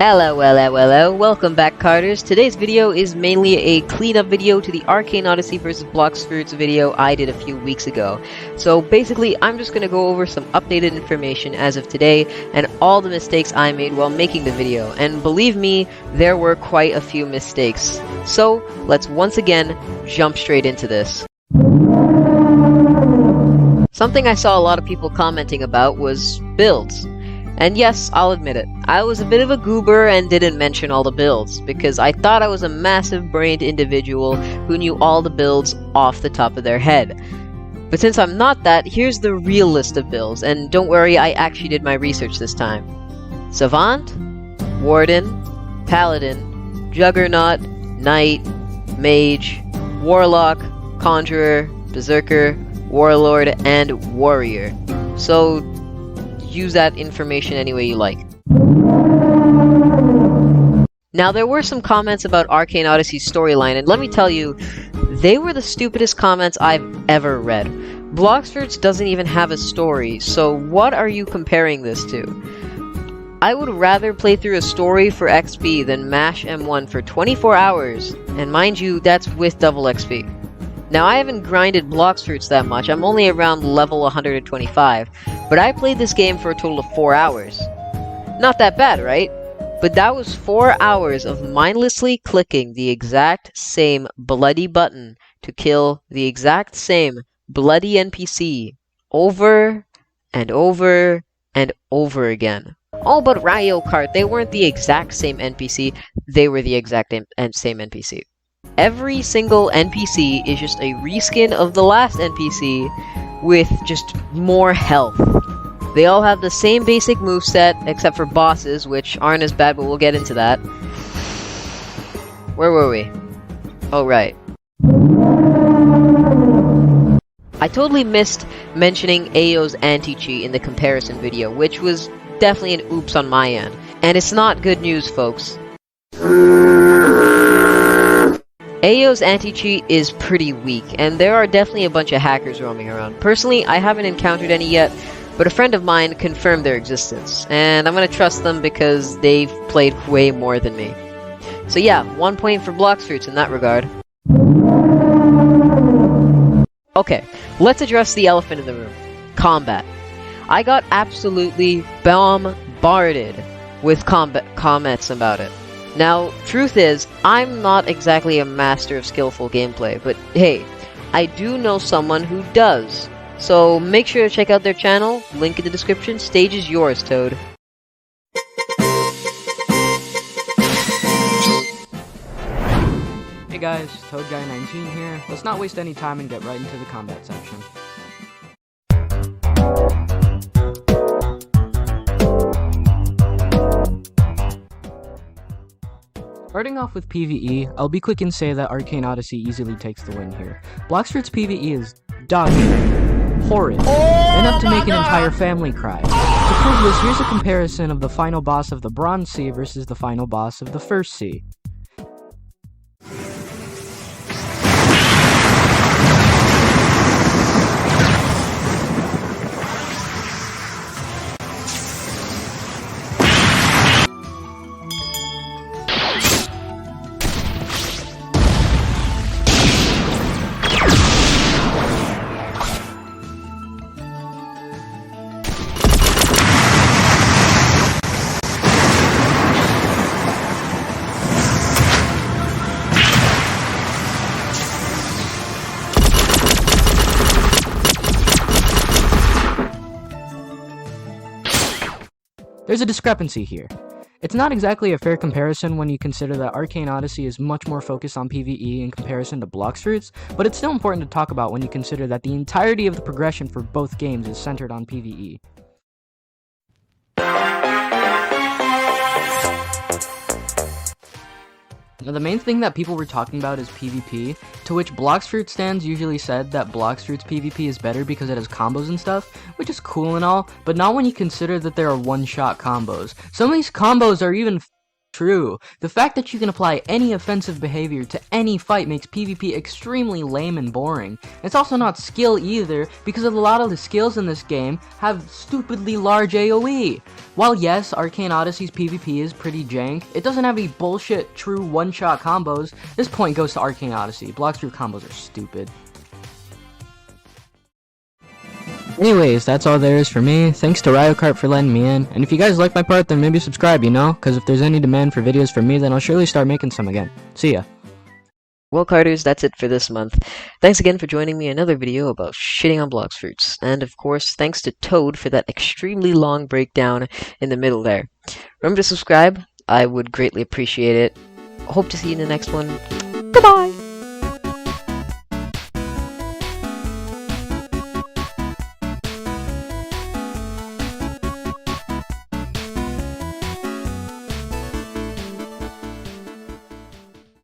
Hello, welcome back, Carters. Today's video is mainly a cleanup video to the Arcane Odyssey vs. Blox Fruits video I did a few weeks ago. So basically, I'm just going to go over some updated information as of today, and all the mistakes I made while making the video, and believe me, there were quite a few mistakes. So, let's once again jump straight into this. Something I saw a lot of people commenting about was builds. And yes, I'll admit it, I was a bit of a goober and didn't mention all the builds, because I thought I was a massive-brained individual who knew all the builds off the top of their head. But since I'm not that, here's the real list of builds, and don't worry, I actually did my research this time. Savant, Warden, Paladin, Juggernaut, Knight, Mage, Warlock, Conjurer, Berserker, Warlord, and Warrior. So, use that information any way you like. Now, there were some comments about Arcane Odyssey's storyline, and let me tell you, they were the stupidest comments I've ever read. Blox Fruits doesn't even have a story, so what are you comparing this to? I would rather play through a story for XP than mash M1 for 24 hours, and mind you, that's with double XP. Now, I haven't grinded Blox Fruits that much, I'm only around level 125, but I played this game for a total of 4 hours. Not that bad, right? But that was 4 hours of mindlessly clicking the exact same bloody button to kill the exact same bloody NPC over and over and over again. Oh, but Ryo Kart, they weren't the exact same NPC, they were the exact same NPC. Every single NPC is just a reskin of the last NPC with just more health. They all have the same basic moveset, except for bosses, which aren't as bad, but we'll get into that. Where were we? Oh, right. I totally missed mentioning AO's Anticheat in the comparison video, which was definitely an oops on my end. And it's not good news, folks. AO's Anticheat is pretty weak, and there are definitely a bunch of hackers roaming around. Personally, I haven't encountered any yet, but a friend of mine confirmed their existence, and I'm gonna trust them because they've played way more than me. So yeah, 1 point for Blox Fruits in that regard. Okay, let's address the elephant in the room. Combat. I got absolutely bombarded with comments about it. Now, truth is, I'm not exactly a master of skillful gameplay, but hey, I do know someone who does. So make sure to check out their channel, link in the description, stage is yours, Toad. Hey guys, ToadGuy19 here. Let's not waste any time and get right into the combat section. Starting off with PvE, I'll be quick and say that Arcane Odyssey easily takes the win here. Blox Fruits PvE is dog shit, horrid, enough to make an entire family cry. To prove this, here's a comparison of the final boss of the Bronze Sea versus the final boss of the First Sea. There's a discrepancy here. It's not exactly a fair comparison when you consider that Arcane Odyssey is much more focused on PvE in comparison to Blox Fruits, but it's still important to talk about when you consider that the entirety of the progression for both games is centered on PvE. Now, the main thing that people were talking about is PvP, to which Blox Fruits stands usually said that Blox Fruits PvP is better because it has combos and stuff, which is cool and all, but not when you consider that there are one-shot combos. Some of these combos are even true. The fact that you can apply any offensive behavior to any fight makes PvP extremely lame and boring. It's also not skill either, because a lot of the skills in this game have stupidly large AoE. While yes, Arcane Odyssey's PvP is pretty jank, it doesn't have any bullshit true one-shot combos. This point goes to Arcane Odyssey. Blox Fruit combos are stupid. Anyways, that's all there is for me. Thanks to RioCart for letting me in. And if you guys like my part, then maybe subscribe, you know? Because if there's any demand for videos from me, then I'll surely start making some again. See ya. Well, Carters, that's it for this month. Thanks again for joining me in another video about shitting on Blox Fruits. And of course, thanks to Toad for that extremely long breakdown in the middle there. Remember to subscribe. I would greatly appreciate it. Hope to see you in the next one. Goodbye!